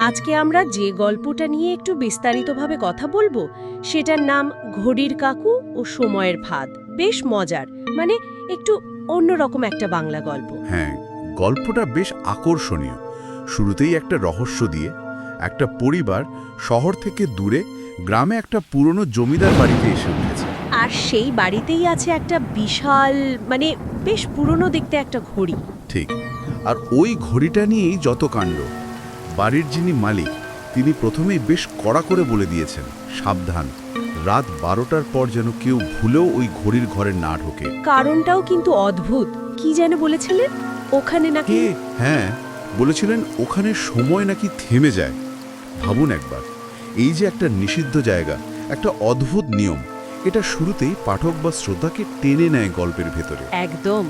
আজকে আমরা যে গল্পটা নিয়ে একটু বিস্তারিতভাবে কথা বলবো সেটার নাম ঘড়ির কাকু ও সময়ের ফাঁদ। বেশ মজার, মানে একটু অন্যরকম একটা বাংলা গল্প। হ্যাঁ, গল্পটা বেশ আকর্ষণীয়। শুরুতেই একটা রহস্য দিয়ে একটা পরিবার শহর থেকে দূরে গ্রামে একটা পুরনো জমিদার বাড়িতে এসে উঠেছে। আর সেই বাড়িতেই আছে একটা বিশাল, মানে বেশ পুরনো দেখতে একটা ঘড়ি। ঠিক, আর ওই ঘড়িটা নিয়েই যত কাণ্ড। বাড়ির যিনি মালিক তিনি প্রথমেই বেশ কড়া করে বলে দিয়েছেন, সাবধান, রাত 12টার পর যেন কেউ ভুলেও ওই ঘড়ির ঘরে না ঢোকে। কারণটাও কিন্তু অদ্ভুত। কি যেন বলেছিলেন? ওখানে নাকি হ্যাঁ, বলেছিলেন ওখানে সময় নাকি থেমে যায়। ভাবুন একবার, এই যে একটা নিষিদ্ধ জায়গা, একটা অদ্ভুত নিয়ম, এটা শুরুতেই পাঠক বা শ্রোতাকে টেনে নেয় গল্পের ভেতরে। একদম।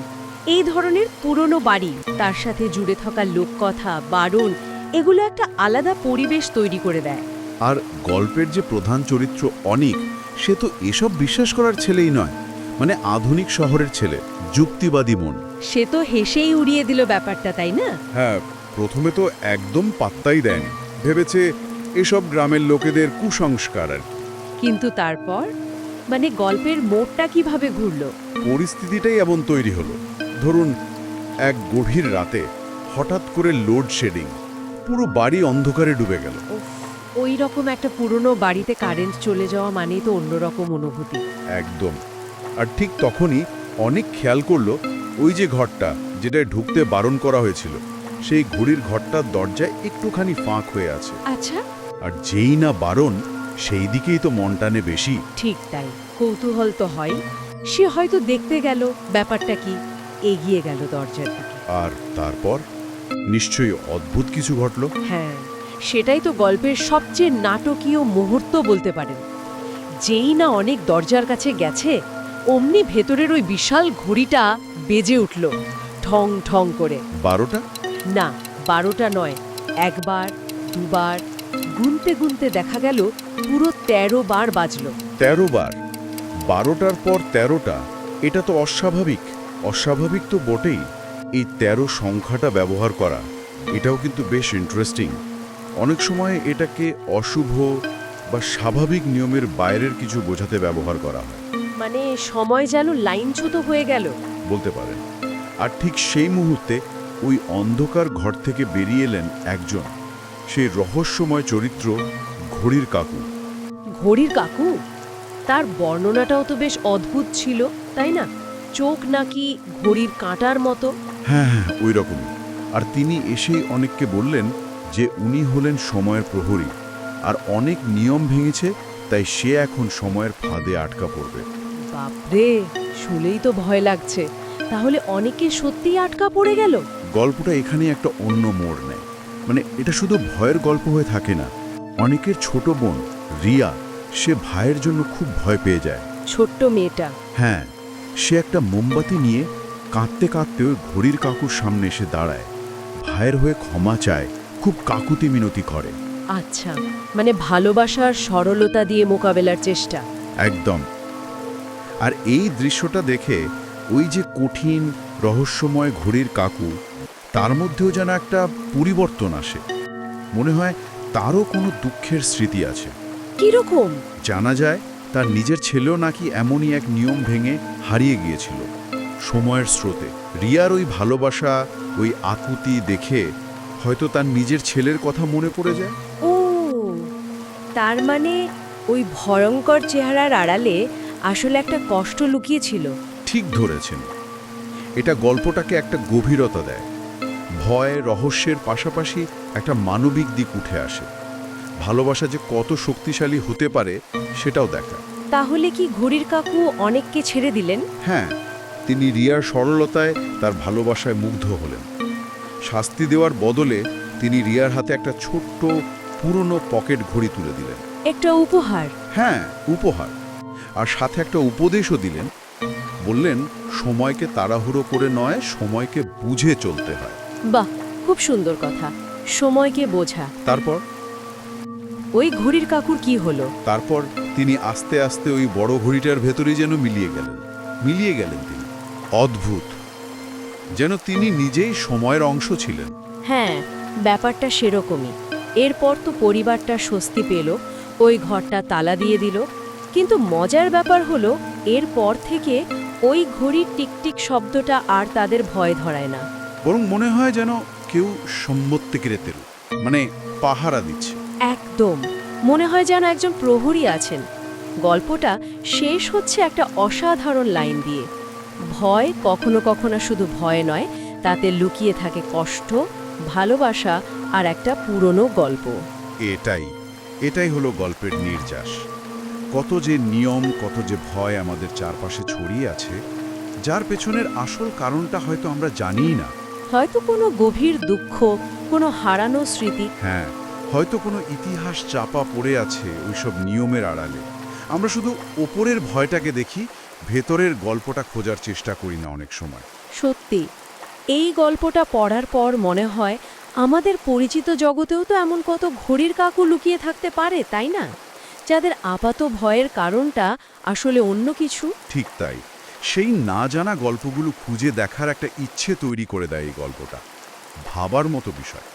এই ধরনের পুরনো বাড়ি, তার সাথে জুড়ে থাকা লোককথা, বারণ, এগুলো একটা আলাদা পরিবেশ তৈরি করে দেয়। আর গল্পের যে প্রধান চরিত্র অনিক, সে তো এসব বিশ্বাস করার ছেলেই নয়, মানে আধুনিক শহরের ছেলে, যুক্তিবাদী মন। সে তো হেসেই উড়িয়ে দিল ব্যাপারটা, তাই না? হ্যাঁ, প্রথমে তো একদম পাত্তাই দেয়নি, ভেবেছে এসব গ্রামের লোকেদের কুসংস্কার। আর কিন্তু তারপর, মানে গল্পের মোড়টা কিভাবে ঘুরলো? পরিস্থিতিটাই এমন তৈরি হলো। ধরুন, এক গভীর রাতে হঠাৎ করে লোডশেডিং, পুরো বাড়ি অন্ধকারে ডুবে গেল। ওই রকম একটা পুরনো বাড়িতে কারেন্ট চলে যাওয়া মানেই তো অন্যরকম অনুভূতি। একদম। আর ঠিক তখনই অনেক খেয়াল করলো, ওই যে ঘরটা যেটা ঢুকতে বারণ করা হয়েছিল, সেই ঘড়ির ঘরটার দরজায় একটুখানি ফাঁক হয়ে আছে। আচ্ছা। আর যেই না বারণ, সেই দিকেই তো মন টানে বেশি। ঠিক তাই, কৌতূহল তো হয়। সে হয়তো দেখতে গেল ব্যাপারটা কি, এগিয়ে গেল দরজার দিকে। আর তারপর নিশ্চয়ই অদ্ভুত কিছু ঘটল। হ্যাঁ, সেটাই তো গল্পের সবচেয়ে নাটকীয় মুহূর্ত বলতে পারেন। যেই না অনেক দরজার কাছে গেছে, অমনি ভেতরের ওই বিশাল ঘড়িটা বেজে উঠল, ঠং ঠং করে। 12টা? না, 12টা নয়, একবার, দুবার, গুনতে গুনতে দেখা গেল পুরো 13 বার বাজলো। 13 বার? 12টার পর 13টা? এটা তো অস্বাভাবিক। অস্বাভাবিক তো বটেই। এই 13 সংখ্যাটা ব্যবহার করা, এটাও কিন্তু বেশ ইন্টারেস্টিং। অনেক সময় এটাকে অশুভ বা স্বাভাবিক নিয়মের বাইরের কিছু বোঝাতে ব্যবহার করা হয়। মানে সময় যেন লাইনচ্যুত হয়ে গেল। বলতে পারেন। আর ঠিক সেই মুহূর্তে ওই অন্ধকার ঘর থেকে বেরিয়ে এলেন একজন, সেই রহস্যময় চরিত্র, ঘড়ির কাকু। ঘড়ির কাকু? তার বর্ণনাটাও তো বেশ অদ্ভুত ছিল, তাই না? চোখ নাকি ঘড়ির কাঁটার মতো। হ্যাঁ হ্যাঁ, ওই রকমই। আর তিনি এসেই অনেককে বললেন যে উনি হলেন সময়ের প্রহরী, আর অনেক নিয়ম ভেঙেছে, তাই সে এখন সময়ের ফাঁদে আটকা পড়বে। বাপরে, শুনেই তো ভয় লাগছে। তাহলে অনেকে সত্যিই আটকা পড়ে গেল? গল্পটা এখানে একটা অন্য মোড় নেয়। মানে এটা শুধু ভয়ের গল্প হয়ে থাকে না। অনেকের ছোট বোন রিয়া, সে ভাইয়ের জন্য খুব ভয় পেয়ে যায়। ছোট্ট মেয়েটা? হ্যাঁ, সে একটা মোমবাতি নিয়ে কাঁদতে কাঁদতে ওই ঘড়ির কাকুর সামনে এসে দাঁড়ায়, ভাইয়ের হয়ে ক্ষমা চায়, খুব কাকুতি মিনতি করে। আচ্ছা, মানে ভালোবাসার সরলতা দিয়ে মোকাবেলার চেষ্টা। একদম। আর এই দৃশ্যটা দেখে ওই যে কঠিন রহস্যময় ঘড়ির কাকু, তার মধ্যেও যেন একটা পরিবর্তন আসে। মনে হয় তারও কোনো দুঃখের স্মৃতি আছে। কিরকম? জানা যায় তার নিজের ছেলেও নাকি এমনই এক নিয়ম ভেঙে হারিয়ে গিয়েছিল সময়ের স্রোতে। রিয়ার ওই ভালোবাসা, ওই আকুতি দেখে হয়তো তার নিজের ছেলের কথা মনে পড়ে যায়। ও, তার মানে ওই ভয়ঙ্কর চেহারার আড়ালে আসলে একটা কষ্ট লুকিয়েছিল। ঠিক ধরেছেন। এটা গল্পটাকে একটা গভীরতা দেয়। ভয়, রহস্যের পাশাপাশি একটা মানবিক দিক উঠে আসে। ভালোবাসা যে কত শক্তিশালী হতে পারে সেটাও দেখা। তাহলে কি ঘড়ির কাকু অনেককে ছেড়ে দিলেন? হ্যাঁ, তিনি রিয়ার সরলতায়, তার ভালোবাসায় মুগ্ধ হলেন। শাস্তি দেওয়ার বদলে তিনি রিয়ার হাতে একটা ছোট্ট পুরনো পকেট ঘড়ি তুলে দিলেন। একটা উপহার? হ্যাঁ, উপহার। আর সাথে একটা উপদেশও দিলেন। বললেন, সময়কে তাড়াহুড়ো করে নয়, সময়কে বুঝে চলতে হয়। বাহ, খুব সুন্দর কথা, সময়কে বোঝা। তারপর ওই ঘড়ির কাকুর কি হলো? তারপর তিনি আস্তে আস্তে ওই বড় ঘড়িটার ভেতরেই যেন মিলিয়ে গেলেন তিনি। অদ্ভুত, যেন তিনি নিজেই সময়ের অংশ ছিলেন। হ্যাঁ, ব্যাপারটা সেরকমই। এরপর তো পরিবারটা স্বস্তি পেল, ওই ঘরটা তালা দিয়ে দিল। কিন্তু মজার ব্যাপার হলো, এরপর থেকে ওই ঘড়ির টিকটিক শব্দটা আর তাদের ভয় ধরায় না। বরং মনে হয় যেন কেউ সম্মতি কেড়েতেরু, মানে পাহারা দিচ্ছে। একদম মনে হয় যেন একজন প্রহরী আছেন। গল্পটা শেষ হচ্ছে একটা অসাধারণ লাইন দিয়ে। ভয় কখনো কখনো শুধু ভয় নয়, তাতে লুকিয়ে থাকে কষ্ট, ভালোবাসা আর একটা পুরনো গল্প। এটাই হলো গল্পের নির্যাস। কত যে নিয়ম, কত যে ভয় আমাদের চারপাশে ছড়িয়ে আছে, যার পেছনের আসল কারণটা হয়তো আমরা জানিই না। হয়তো কোনো গভীর দুঃখ, কোনো হারানো স্মৃতি। হ্যাঁ, হয়তো কোনো ইতিহাস চাপা পড়ে আছে ওইসব নিয়মের আড়ালে। আমরা শুধু ওপরের ভয়টাকে দেখি, ভেতরের গল্পটা খোঁজার চেষ্টা করি না অনেক সময়। সত্যি, এই গল্পটা পড়ার পর মনে হয় আমাদের পরিচিত জগতেও তো এমন কত ঘড়ির কাকু লুকিয়ে থাকতে পারে, তাই না? যাদের আপাত ভয়ের কারণটা আসলে অন্য কিছু। ঠিক তাই, সেই না জানা গল্পগুলো খুঁজে দেখার একটা ইচ্ছে তৈরি করে দেয় এই গল্পটা। ভাবার মতো বিষয়।